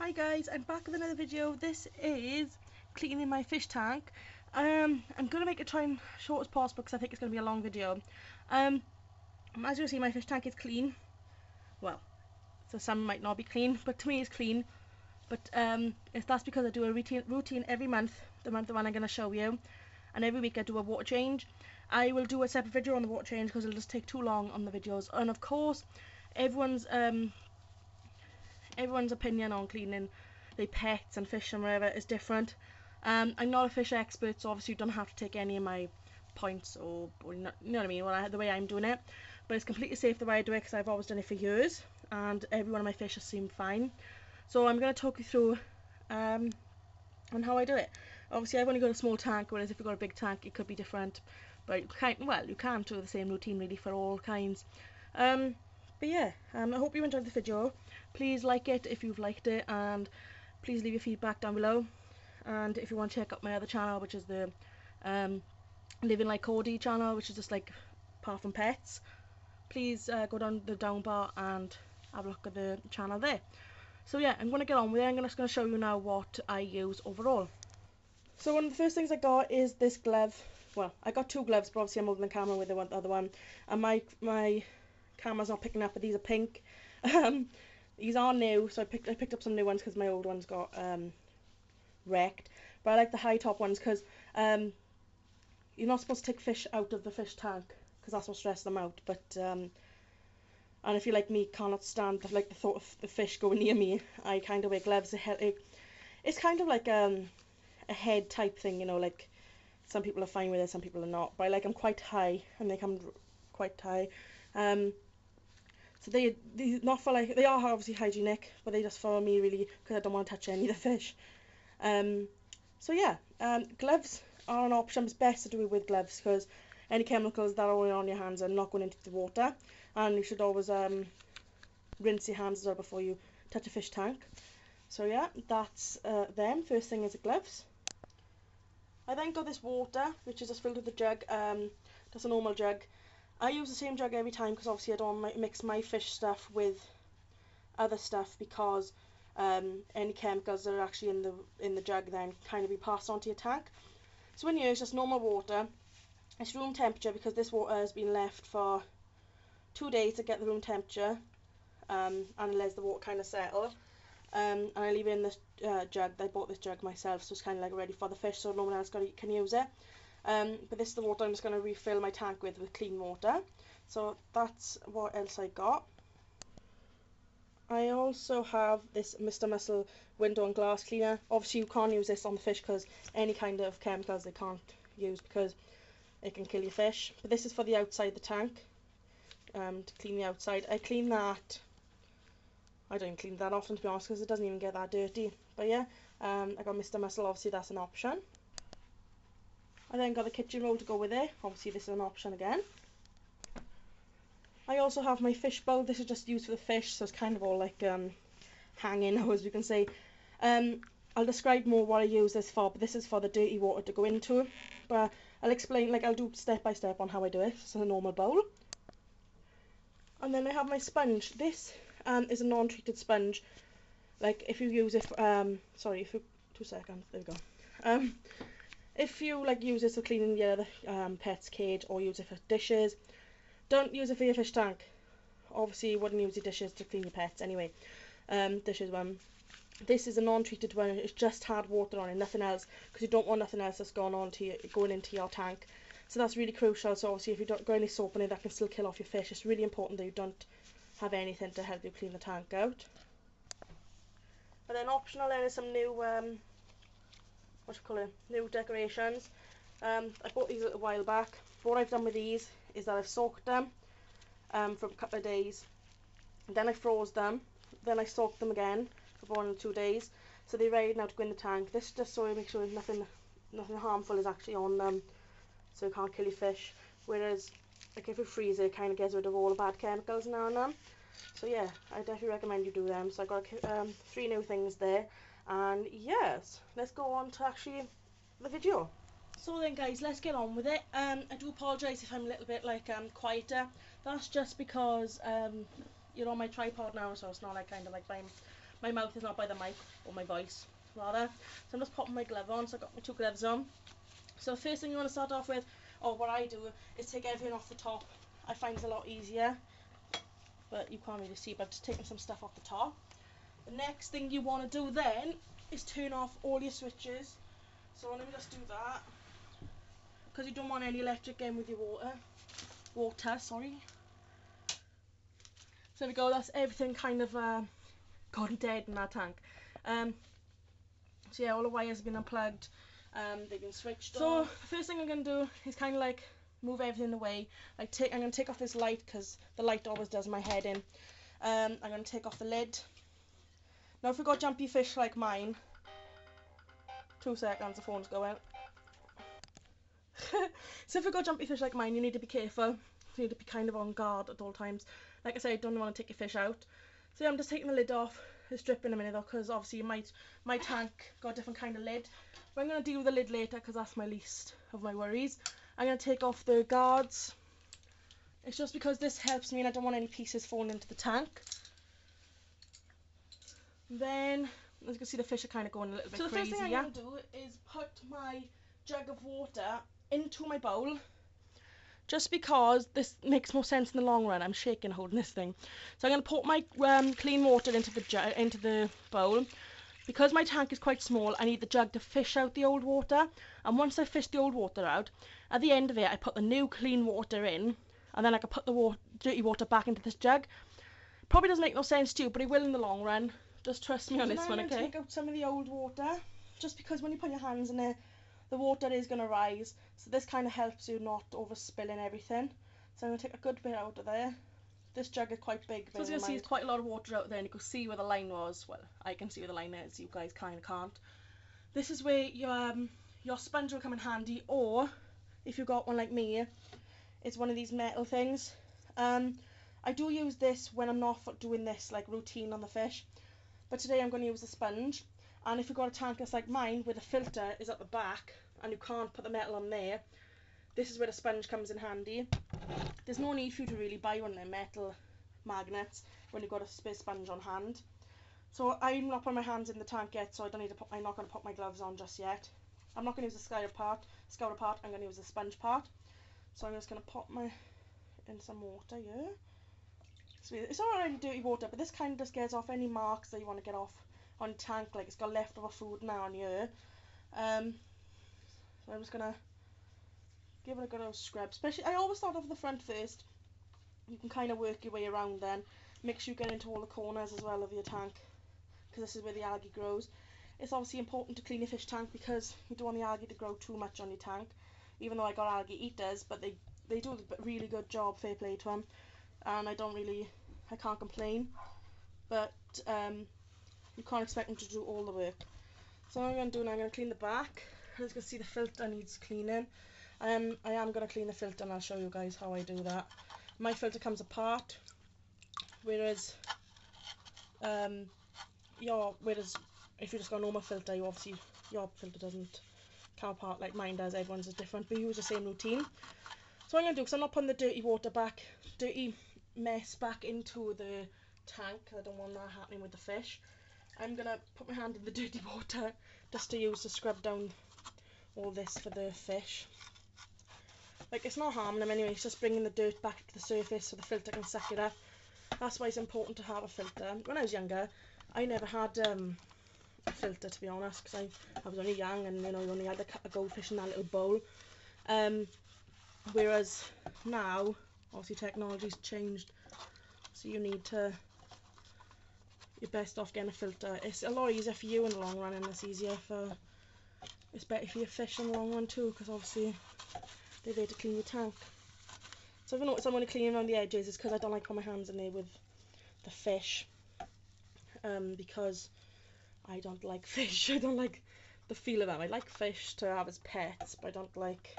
Hi guys, I'm back with another video. This is cleaning my fish tank. I'm going to make it try and short as possible because I think it's going to be a long video. As you can see, my fish tank is clean. Well, so some might not be clean, but to me it's clean. But that's because I do a routine every month, the one I'm going to show you. And every week I do a water change. I will do a separate video on the water change because it'll just take too long on the videos. And of course, everyone's opinion on cleaning their pets and fish and whatever is different. I'm not a fish expert, so obviously you don't have to take any of my points or you know what I mean, the way I'm doing it. But it's completely safe the way I do it because I've always done it for years, and every one of my fish has seemed fine. So I'm going to talk you through on how I do it. Obviously I've only got a small tank, whereas if you've got a big tank it could be different. But you can't do the same routine really for all kinds. But yeah, I hope you enjoyed the video. Please like it if you've liked it, and please leave your feedback down below. And if you want to check out my other channel, which is the Living Like Cody channel, which is just like apart from pets, please go down the down bar and have a look at the channel there. So yeah, I'm going to get on with it. I'm just going to show you now what I use overall. So one of the first things I got is this glove. Well, I got two gloves, but obviously I'm holding the camera with the other one, and my camera's not picking up, but these are pink. These are new, so I picked up some new ones because my old ones got wrecked. But I like the high top ones because you're not supposed to take fish out of the fish tank because that's what stresses them out. But and if you like me cannot stand the thought of the fish going near me, I kind of wear gloves. It's kind of like a head type thing, you know, like some people are fine with it, some people are not. But I like them quite high, and they come quite high. So they not for like, they are obviously hygienic, but they just for me really because I don't want to touch any of the fish. So yeah, gloves are an option. It's best to do it with gloves because any chemicals that are on your hands are not going into the water, and you should always rinse your hands as well before you touch a fish tank. So yeah, that's them. First thing is the gloves. I then got this water, which is just filled with a jug, just a normal jug. I use the same jug every time because obviously I don't want to mix my fish stuff with other stuff, because any chemicals that are actually in the jug then kind of be passed on to your tank. So when you use just normal water, it's room temperature because this water has been left for 2 days to get the room temperature, and it lets the water kind of settle. And I leave it in this jug. I bought this jug myself, so it's kind of like ready for the fish, so no one else can use it. But this is the water I'm just going to refill my tank with clean water. So that's what else I got. I also have this Mr. Muscle window and glass cleaner. Obviously you can't use this on the fish because any kind of chemicals they can't use because it can kill your fish. But this is for the outside of the tank, to clean the outside. I clean that, I don't even clean that often to be honest because it doesn't even get that dirty. But yeah, I got Mr. Muscle, obviously that's an option. I then got the kitchen roll to go with it. Obviously this is an option again. I also have my fish bowl. This is just used for the fish, so it's kind of all like hanging, as you can say. I'll describe more what I use this for, but this is for the dirty water to go into. But I'll explain, like I'll do step by step on how I do it. It's a normal bowl. And then I have my sponge. This is a non-treated sponge. Like if you use it, sorry, if you, 2 seconds, there we go. If you like use this for cleaning your other pet's cage or use it for dishes, don't use it for your fish tank. Obviously you wouldn't use your dishes to clean your pets anyway. Dishes one. This is a non-treated one. It's just hard water on it, nothing else, because you don't want nothing else that's going into your tank. So that's really crucial. So obviously if you don't got any soap in it, that can still kill off your fish. It's really important that you don't have anything to help you clean the tank out. And then optional then is some new new decorations. I bought these a little while back. What I've done with these is that I've soaked them for a couple of days, then I froze them, then I soaked them again for 1 or 2 days, so they're ready now to go in the tank. This is just so you make sure nothing harmful is actually on them, so you can't kill your fish. Whereas like if you freeze it, kind of gets rid of all the bad chemicals now and then. So yeah, I definitely recommend you do them. So I got 3 new things there, and yes, let's go on to actually the video. So then guys, let's get on with it. I do apologise if I'm a little bit like quieter. That's just because you're on my tripod now, so it's not like kind of like my mouth is not by the mic, or my voice rather. So I'm just popping my glove on. So I've got my 2 gloves on. So the first thing you want to start off with, or what I do, is take everything off the top. I find it's a lot easier, but you can't really see, but just taking some stuff off the top. The next thing you want to do then is turn off all your switches. So let me just do that, because you don't want any electric in with your water, sorry. So there we go, that's everything kind of gone dead in that tank. So yeah, all the wires have been unplugged, they've been switched on. So the first thing I'm going to do is kind of like move everything away. I'm going to take off this light, because the light always does my head in. I'm going to take off the lid. Now if you've got jumpy fish like mine, 2 seconds, the phone's going. So if you've got jumpy fish like mine, you need to be careful. You need to be kind of on guard at all times. Like I say, don't want to take your fish out. So yeah, I'm just taking the lid off. It's dripping a minute though, because obviously my tank got a different kind of lid. But I'm going to deal with the lid later, because that's my least of my worries. I'm going to take off the guards. It's just because this helps me and I don't want any pieces falling into the tank. Then, as you can see, the fish are kind of going a little bit crazy. So the first thing I'm going to do is put my jug of water into my bowl. Just because this makes more sense in the long run. I'm shaking holding this thing. So I'm going to put my clean water into the bowl. Because my tank is quite small, I need the jug to fish out the old water. And once I fish the old water out, at the end of it, I put the new clean water in. And then I can put the dirty water back into this jug. Probably doesn't make no sense to you, but it will in the long run. Just trust me on this one, okay? I'm going to take out some of the old water. Just because when you put your hands in it, the water is going to rise, so this kind of helps you not overspilling everything. So I'm going to take a good bit out of there. This jug is quite big. So as you can see, there's quite a lot of water out there, and you can see where the line was. Well, I can see where the line is, you guys kind of can't. This is where your sponge will come in handy, or if you've got one like me, it's one of these metal things. I do use this when I'm not doing this like routine on the fish, but today I'm going to use the sponge. And if you've got a tank that's like mine, where the filter is at the back and you can't put the metal on there, this is where the sponge comes in handy. There's no need for you to really buy one of them metal magnets when you've got a spare sponge on hand. So I'm not putting my hands in the tank yet, so I'm not going to put my gloves on just yet. I'm not going to use the scouter part, I'm going to use the sponge part. So I'm just going to pop in some water here. So it's not really dirty water, but this kind of just gets off any marks that you want to get off on tank, like it's got leftover food now on here. So I'm just gonna give it a good old scrub. Especially, I always start off with the front first. You can kind of work your way around then. Make sure you get into all the corners as well of your tank, because this is where the algae grows. It's obviously important to clean your fish tank, because you don't want the algae to grow too much on your tank. Even though I got algae eaters, but they do a really good job, fair play to them. And I can't complain. But you can't expect them to do all the work. So what I'm going to do now, I'm going to clean the back. As you can see, the filter needs cleaning. I am going to clean the filter, and I'll show you guys how I do that. My filter comes apart, whereas if you just got a normal filter, your filter doesn't come apart like mine does. Everyone's is different, but you use the same routine. So what I'm going to do, because I'm not putting the dirty mess back into the tank, I don't want that happening with the fish. I'm going to put my hand in the dirty water just to use to scrub down all this for the fish. Like, it's not harming them anyway, it's just bringing the dirt back to the surface so the filter can suck it up. That's why it's important to have a filter. When I was younger, I never had a filter, to be honest, because I was only young, and you know, you only had a goldfish in that little bowl. Whereas now, obviously technology's changed, so you're best off getting a filter. It's a lot easier for you in the long run, and it's better for your fish in the long run too, because obviously they're there to clean your tank. So if I notice I'm only cleaning around the edges, it's because I don't like putting my hands in there with the fish, because I don't like fish. I don't like the feel of them. I like fish to have as pets, but I don't like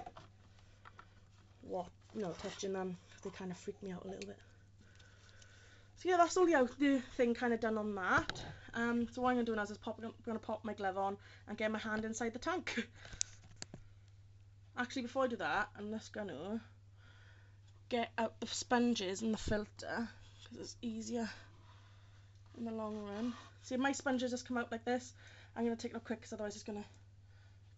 touching them. They kind of freak me out a little bit. So yeah, that's all the thing kind of done on that. So what I'm going to do now is I'm going to pop my glove on and get my hand inside the tank. Actually, before I do that, I'm just going to get out the sponges and the filter, because it's easier in the long run. See, my sponges just come out like this. I'm going to take it up quick because otherwise it's going to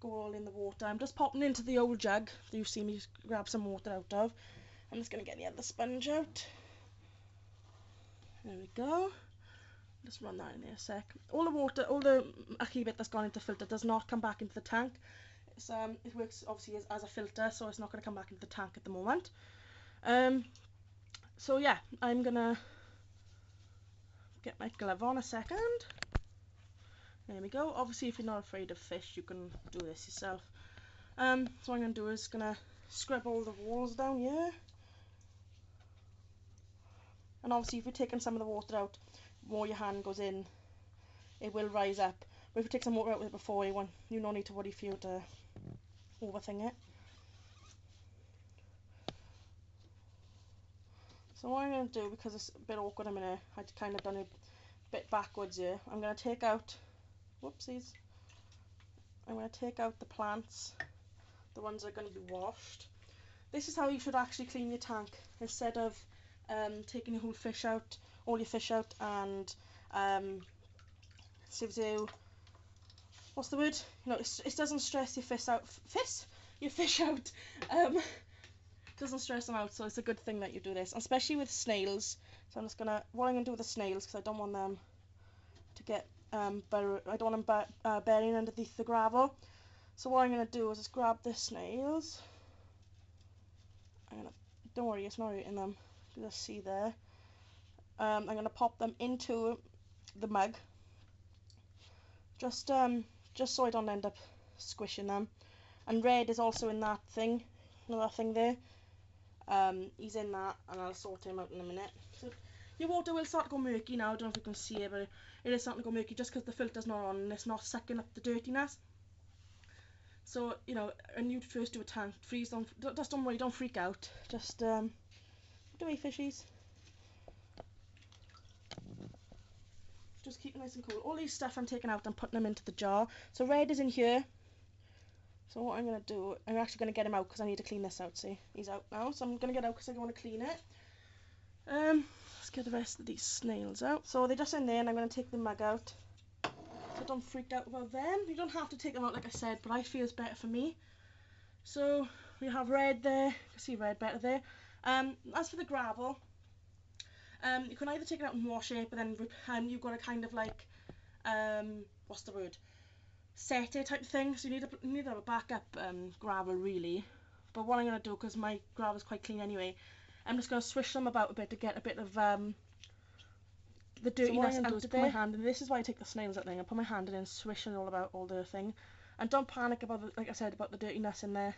go all in the water. I'm just popping into the old jug that you've seen me grab some water out of. I'm just going to get the other sponge out. There we go. Just run that in there a sec. All the water, all the icky bit that's gone into the filter does not come back into the tank. It works obviously as a filter, so it's not going to come back into the tank at the moment. So yeah, I'm going to get my glove on a second. There we go. Obviously, if you're not afraid of fish, you can do this yourself. So what I'm going to do is going to scrub all the walls down here. And obviously, if you're taking some of the water out, more your hand goes in, it will rise up. But if you take some water out with it before, you no need to worry for you to overthink it. So what I'm going to do, because it's a bit awkward a minute, I've kind of done it a bit backwards here. I'm going to take out, whoopsies, I'm going to take out the plants, the ones that are going to be washed. This is how you should actually clean your tank, instead of taking your whole fish out, all your fish out, and saves you, what's the word? You know, it doesn't stress your fish out. Doesn't stress them out, so it's a good thing that you do this, especially with snails. So I'm just gonna, what I'm gonna do with the snails, because I don't want them to get I don't want them burying underneath the gravel. So what I'm gonna do is just grab the snails. Don't worry, it's not eating them. You can just see there. I'm gonna pop them into the mug, just so I don't end up squishing them. And Red is also in that thing, another thing there. He's in that, and I'll sort him out in a minute. So your water will start to go murky now. I don't know if you can see it, but it is starting to go murky just because the filter's not on and it's not sucking up the dirtiness. So, you know, when you first do a tank, don't worry, don't freak out. Just do away, fishies. Just keep it nice and cool. All these stuff I'm taking out and putting them into the jar. So Red is in here. So what I'm going to do, I'm actually going to get him out because I need to clean this out, see? He's out now, so I'm going to get out because I want to clean it. Let's get the rest of these snails out. So they're just in there, and I'm going to take the mug out. So don't freak out about them. You don't have to take them out like I said, but I feel it's better for me. So we have Red there. You can see Red better there. As for the gravel, you can either take it out and wash it, but then you've got to kind of like, what's the word? Set it type of thing, so you need to have a backup gravel really. But what I'm going to do, because my gravel is quite clean anyway, I'm just going to swish them about a bit to get a bit of the dirtiness out of my hand. And this is why I take the snails out there. I put my hand in and swish it all about all the thing. And don't panic about like I said, about the dirtiness in there.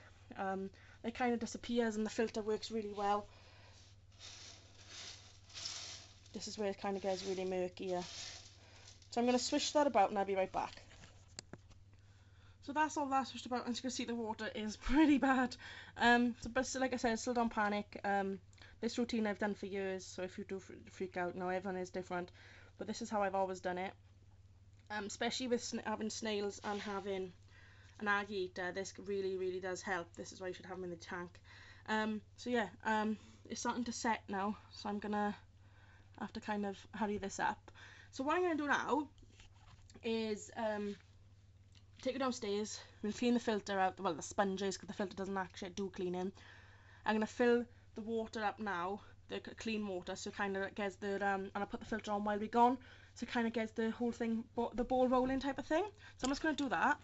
It kind of disappears and the filter works really well. This is where it kind of gets really murky here. So I'm going to swish that about and I'll be right back. So that's all that swished about, and as you can see the water is pretty bad. But like I said, still don't panic. This routine I've done for years, so if you do freak out, no, everyone is different. But this is how I've always done it. Especially with having snails and having an algae eater, this really, really does help. This is why you should have them in the tank. So yeah, it's starting to set now, so I'm gonna have to kind of hurry this up. So what I'm gonna do now is take it downstairs, we'll clean the filter out, well the sponges, because the filter doesn't actually do cleaning. I'm going to fill the water up now, the clean water, so kind of gets the, and I put the filter on while we're gone, so kind of gets the whole thing, the ball rolling type of thing. So I'm just going to do that.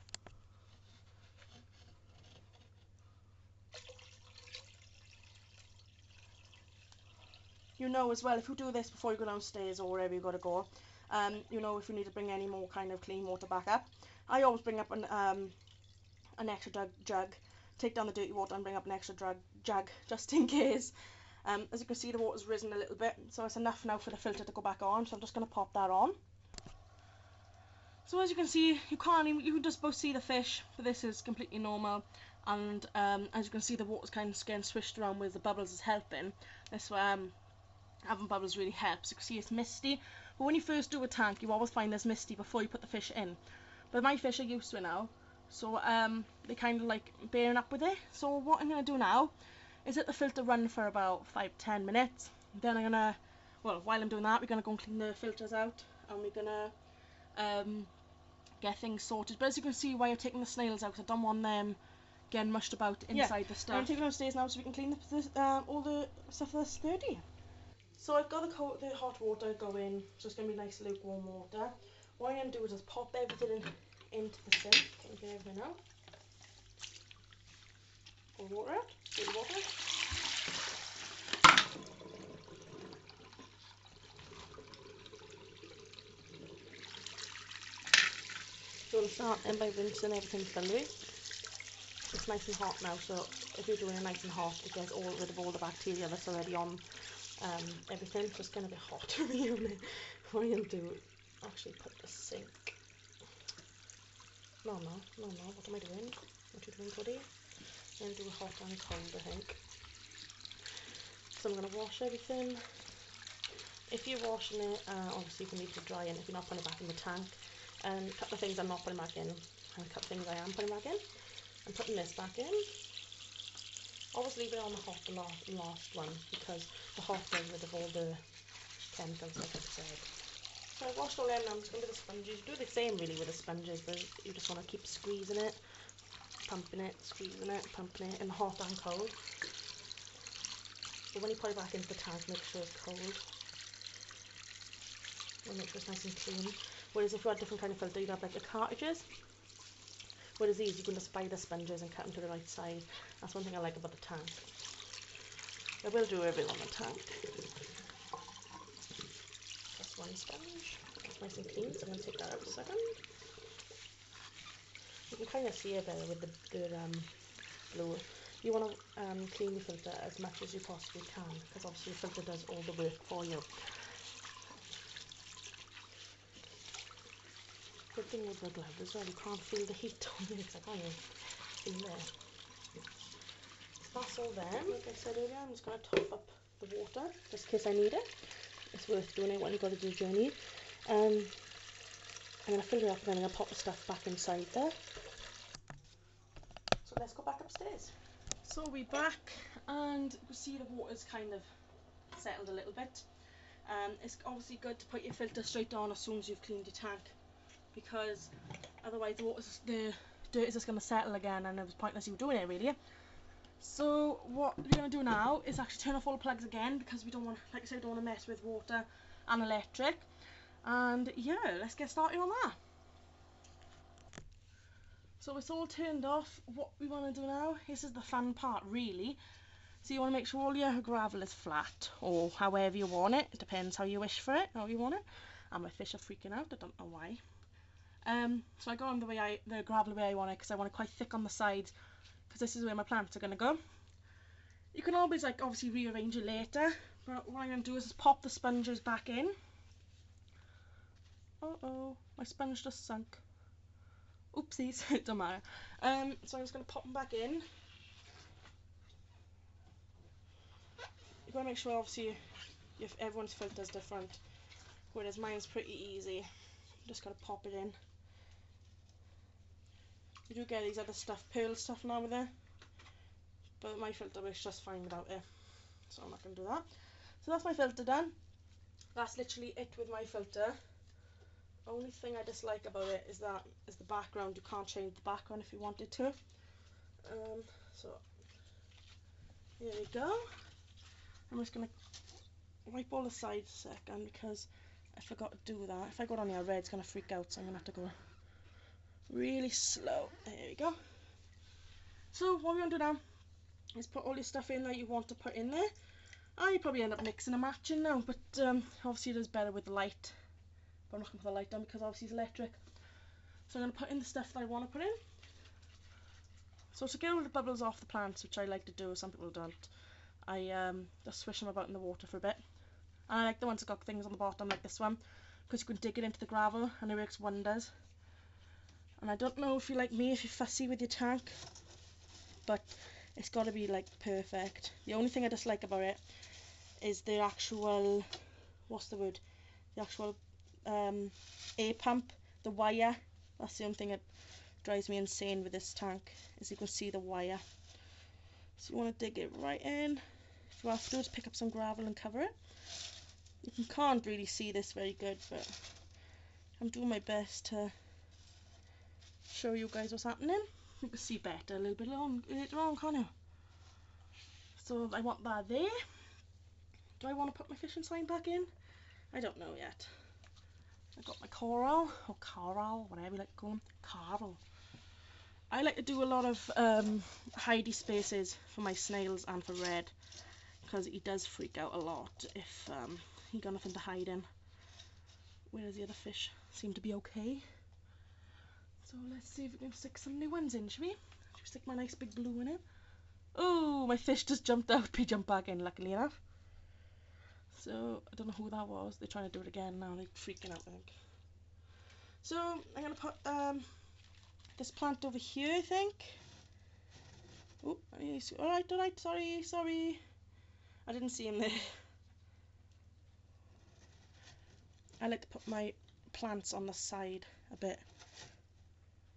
You know as well, if you do this before you go downstairs or wherever you got to go, you know if you need to bring any more kind of clean water back up. I always bring up an extra jug, take down the dirty water and bring up an extra jug just in case. As you can see, the water's risen a little bit, so it's enough now for the filter to go back on, so I'm just going to pop that on. So as you can see, you can just both see the fish, but this is completely normal, and as you can see the water's kind of getting swished around with the bubbles is helping. This having bubbles really helps. You can see it's misty, but when you first do a tank you always find there's misty before you put the fish in. But my fish are used to it now, so they kind of like bearing up with it. So what I'm going to do now is let the filter run for about 5-10 minutes. Then I'm going to, well, while I'm doing that, we're going to go and clean the filters out, and we're going to get things sorted. But as you can see, why I'm taking the snails out, 'cause I don't want them getting mushed about inside the stuff. I'm taking them upstairs now so we can clean all the stuff that's dirty. So I've got the hot water going, so it's going to be nice lukewarm water. What I'm going to do is just pop everything into the sink. Get everything out. Pour water out. Pour the water out. So we'll start in by rinsing everything thoroughly. It's nice and hot now, so if you're doing it nice and hot, it gets rid of all the bacteria that's already on everything. So it's getting a bit hot for me. What I'm going to do, actually put the sink. No, what am I doing? What are you doing, Cody? I'm going to do a hot and cold, I think. So I'm going to wash everything. If you're washing it, obviously you can leave it to dry, and if you're not putting it back in the tank, a couple of things I'm not putting back in, and a couple of things I am putting back in. I'm putting this back in. Always leave it on the hot, the last one, because the hot gets rid of all the chemicals, like I said. So I've washed all them now. I'm just going to do the sponges. You do the same really with the sponges, but you just want to keep squeezing it, pumping it, squeezing it, pumping it in hot and cold. But when you put it back into the tank, make sure it's cold. And make sure it's nice and clean. Whereas if you had different kind of filter, you'd have like the cartridges. Whereas these, you can just buy the sponges and cut them to the right size. That's one thing I like about the tank. I will do everything on the tank. Just one sponge. It's nice and clean, so I'm going to take that out a second. You can kind of see it better with the blue. You want to clean your filter as much as you possibly can, because obviously your filter does all the work for you. Good thing with the glove as well, you can't feel the heat on it, because I can't even feel it. So that's all there. Like I said earlier, I'm just going to top up the water, just in case I need it. It's worth doing it when you've got to do your journey. I'm going to fill it up and then I'm going to pop the stuff back inside there. So let's go back upstairs. So we're back, and you can see the water's kind of settled a little bit. It's obviously good to put your filter straight on as soon as you've cleaned your tank, because otherwise the dirt is just going to settle again, and it was pointless you doing it really. So what we're going to do now is actually turn off all the plugs again, because we don't want, like I said, we don't want to mess with water and electric. And yeah, let's get started on that. So it's all turned off. What we want to do now, this is the fun part really. So you want to make sure all your gravel is flat, or however you want it. It depends how you wish for it, how you want it. And my fish are freaking out, I don't know why. So I go on the gravel the way I want it, because I want it quite thick on the sides, because this is where my plants are going to go. You can always obviously rearrange it later, but what I'm going to do is just pop the sponges back in. Uh-oh, my sponge just sunk. Oopsies, it don't matter. So I'm just going to pop them back in. You've got to make sure obviously everyone's filter is different, whereas mine's pretty easy. Just got to pop it in. You do get these other pearl stuff now with it, but my filter works just fine without it, so I'm not going to do that. So that's my filter done. That's literally it with my filter. Only thing I dislike about it is the background. You can't change the background if you wanted to. So here we go. I'm just going to wipe all the sides a second, because I forgot to do that. If I go down here red, it's going to freak out, so I'm going to have to go really slow. There we go. So what we're going to do now is put all your stuff in that you want to put in there. And you probably end up mixing and matching now, but obviously it is better with the light. But I'm not going to put the light on because obviously it's electric. So I'm going to put in the stuff that I want to put in. So to get all the bubbles off the plants, which I like to do, some people don't, I just swish them about in the water for a bit. And I like the ones that got things on the bottom like this one, because you can dig it into the gravel and it works wonders. And I don't know if you're like me, if you're fussy with your tank, but it's got to be perfect. The only thing I dislike about it is the actual, what's the word, the actual air pump, the wire. That's the only thing that drives me insane with this tank, is you can see the wire. So you want to dig it right in. If you have to, just pick up some gravel and cover it. You can't really see this very good, but I'm doing my best to show you guys what's happening. You can see better a little bit later on, can't you? So I want that there. Do I want to put my fishing sign back in? I don't know yet. I got my coral, or coral, whatever you like to call them. Coral. I like to do a lot of hidey spaces for my snails and for Red, because he does freak out a lot if he got nothing to hide in. Whereas the other fish seem to be okay. So let's see if we can stick some new ones in, shall we? Should we stick my nice big blue in it? Oh, my fish just jumped out, he jumped back in, luckily enough. So, I don't know who that was. They're trying to do it again now, they're freaking out, I think. So, I'm going to put this plant over here, I think. Oh, alright, sorry. I didn't see him there. I like to put my plants on the side a bit.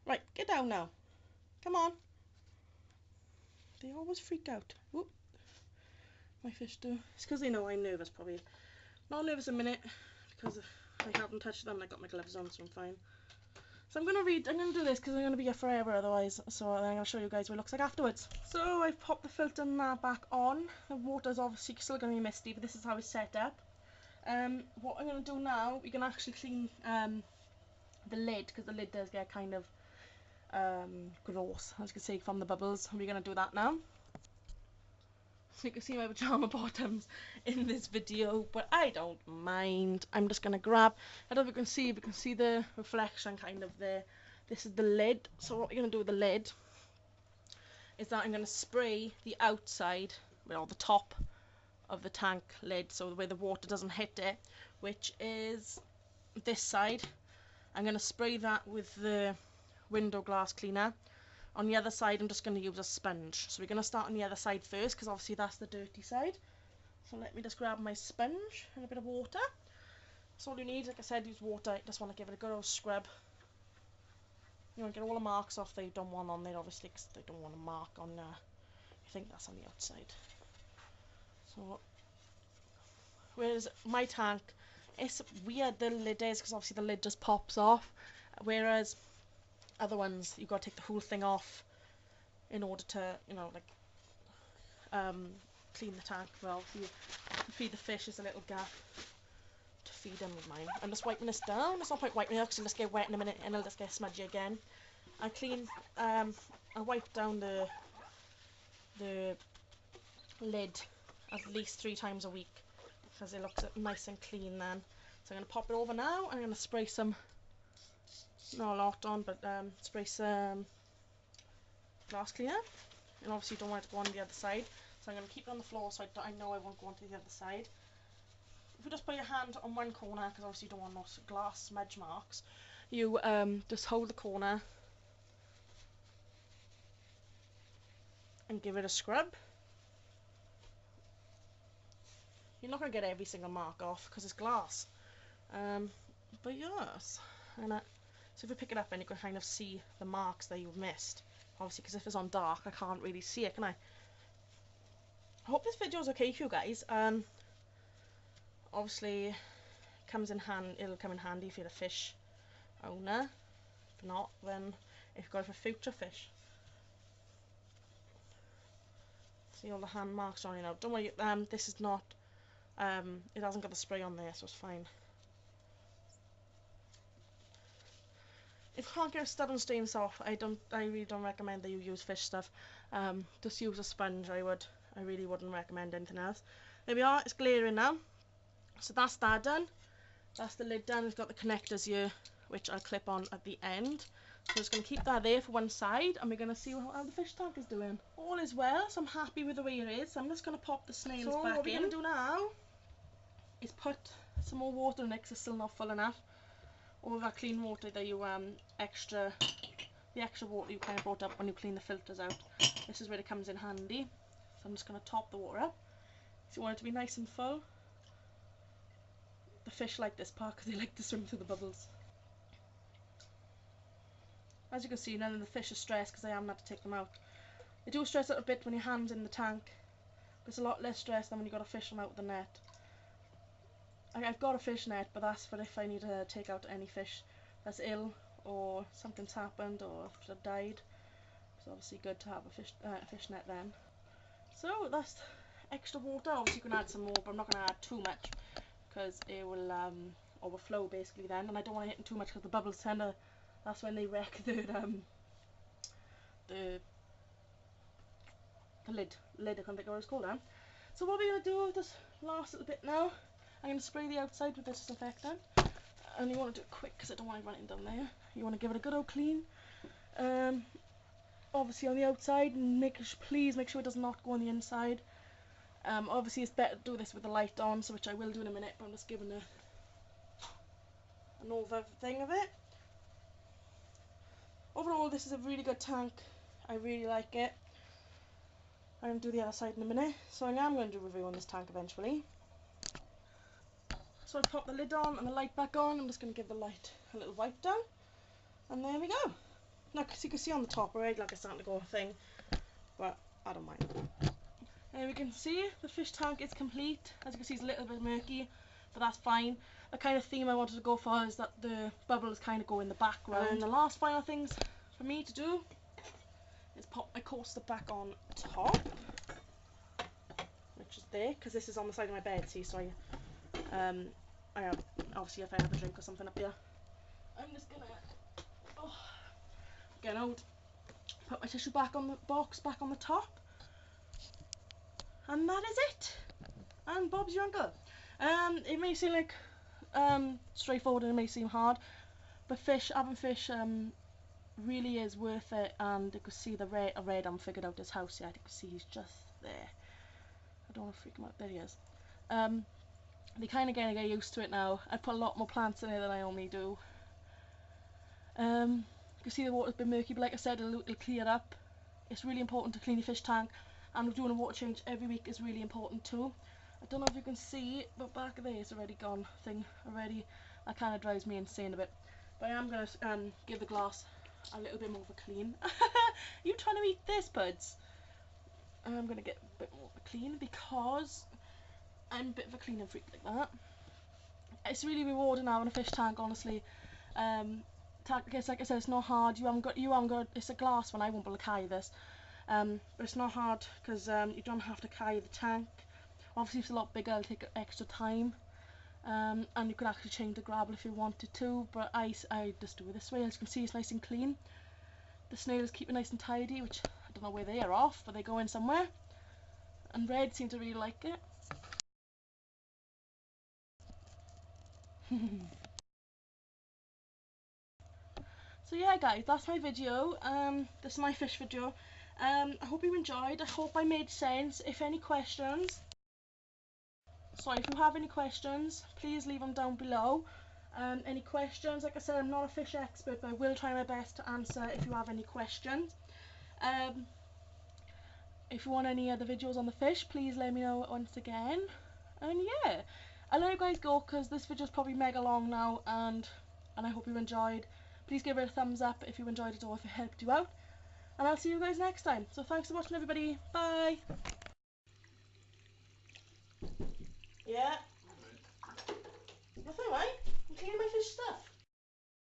Right, get down now. Come on. They always freak out. Oop. My fish do. It's because they know I'm nervous, probably. Not nervous a minute, because I haven't touched them and I got my gloves on, so I'm fine. So I'm going to do this because I'm going to be here forever otherwise, so then I'm going to show you guys what it looks like afterwards. So I've popped the filter and that back on. The water's obviously still going to be misty, but this is how it's set up. What I'm going to do now, we can actually clean the lid, because the lid does get kind of gross, as you can see, from the bubbles. We're going to do that now. So you can see my pajama bottoms in this video, but I don't mind. I'm just going to grab, I don't know if you can see the reflection kind of there. This is the lid. So what we're going to do with the lid is that I'm going to spray the outside, well, the top of the tank lid, so where the water doesn't hit it, which is this side. I'm going to spray that with the window glass cleaner. On the other side, I'm just going to use a sponge. So we're going to start on the other side first, because obviously that's the dirty side. So let me just grab my sponge and a bit of water. That's all you need. Like I said, use water. You just want to give it a good old scrub. You want to get all the marks off that you don't want on there, obviously, because they don't want a mark on there. I think that's on the outside. So, whereas my tank, it's weird the lid is, because obviously the lid just pops off. Whereas other ones, you've got to take the whole thing off in order to, you know, like, clean the tank. Well, if you feed the fish, there's a little gap to feed them with mine. I'm just wiping this down. It's not quite wiping it, because it'll just get wet in a minute and it'll just get smudgy again. I wipe down the lid at least 3 times a week, because it looks nice and clean then. So I'm going to pop it over now, and I'm going to spray some, not a lot on, but spray some glass cleaner. And obviously you don't want it to go on the other side, so I'm going to keep it on the floor so I know I won't go onto the other side. If you just put your hand on one corner, because obviously you don't want those glass smudge marks, you just hold the corner and give it a scrub. You're not going to get every single mark off because it's glass, but yes. And so if you pick it up, and you can kind of see the marks that you've missed. Obviously, because if it's on dark, I can't really see it, can I? I hope this video is okay for you guys. Obviously, it'll come in handy if you're a fish owner. If not, then if you've got it for future fish. See all the hand marks on it now. Don't worry, this is not, it hasn't got the spray on there, so it's fine. If you can't get stud and stains off, I really don't recommend that you use fish stuff. Just use a sponge. I really wouldn't recommend anything else. There we are, it's glaring now. So that's that done. That's the lid done. We've got the connectors here, which I'll clip on at the end. So I'm just going to keep that there for one side, and we're going to see how the fish tank is doing. All is well, so I'm happy with the way it is. So I'm just going to pop the snails back in. So what we're going to do now is put some more water in it, because it's still not full enough. All that clean water that you the extra water you kind of brought up when you clean the filters out. This is where it comes in handy. So I'm just going to top the water up. If you want it to be nice and full. The fish like this part because they like to swim through the bubbles. As you can see, none of the fish are stressed because I haven't had to take them out. They do stress out a bit when your hand's in the tank, but it's a lot less stress than when you've got to fish them out with the net. I've got a fish net, but that's for if I need to take out any fish that's ill or something's happened or if they've died. It's obviously good to have a fish net then. So that's extra water. Obviously you can add some more, but I'm not going to add too much because it will overflow basically then, and I don't want to hit them too much because the bubbles tend to, that's when they wreck the lid. I can't think of what it's called now. So what we're going to do with this last little bit now, I'm going to spray the outside with this disinfectant, and you want to do it quick because I don't want it running down there. You want to give it a good old clean. Obviously on the outside, please make sure it does not go on the inside. Obviously it's better to do this with the light on, so which I will do in a minute, but I'm just giving an over thing of it. Overall this is a really good tank. I really like it. I'm going to do the other side in a minute, so I am going to do a review on this tank eventually. So I pop the lid on and the light back on. I'm just going to give the light a little wipe down, and there we go. Now as you can see on the top already, like it's starting to go a thing, but I don't mind. And we can see the fish tank is complete. As you can see it's a little bit murky, but that's fine. The kind of theme I wanted to go for is that the bubbles kind of go in the background. And the last final things for me to do is pop my coaster back on top, which is there, because this is on the side of my bed, see, so I have, obviously if I have a drink or something up here, I'm just gonna get out, put my tissue back on the box, back on the top, and that is it. And Bob's your uncle. It may seem like straightforward and it may seem hard, but having fish really is worth it. And you can see the red, I haven't figured out his house yet. You can see he's just there. I don't want to freak him out. There he is. They kind of get used to it now. I put a lot more plants in here than I normally do. You can see the water's been murky, but like I said, it'll clear up. It's really important to clean your fish tank, and doing a water change every week is really important too. I don't know if you can see, but back there it's already gone thing already. That kind of drives me insane a bit. But I am going to give the glass a little bit more of a clean. You trying to eat this, buds? I'm going to get a bit more of a clean because I'm a bit of a cleaning freak like that. It's really rewarding having a fish tank, honestly. I guess, like I said, it's not hard. You haven't got. It's a glass one. I won't be able to carry this. But it's not hard because you don't have to carry the tank. Obviously, if it's a lot bigger, it'll take extra time. And you could actually change the gravel if you wanted to. But I just do it this way. As you can see, it's nice and clean. The snails keep it nice and tidy, which I don't know where they are off, but they go in somewhere. And Red seems to really like it. So yeah guys, that's my video. This is my fish video. I hope you enjoyed. I hope I made sense. If any questions, if you have any questions, please leave them down below. Any questions, like I said, I'm not a fish expert, but I will try my best to answer if you have any questions. If you want any other videos on the fish, please let me know once again. And yeah, I'll let you guys go because this video is probably mega long now, and I hope you enjoyed. Please give it a thumbs up if you enjoyed it or if it helped you out. And I'll see you guys next time. So thanks for watching, everybody. Bye. Yeah. That's alright. I'm cleaning my fish stuff.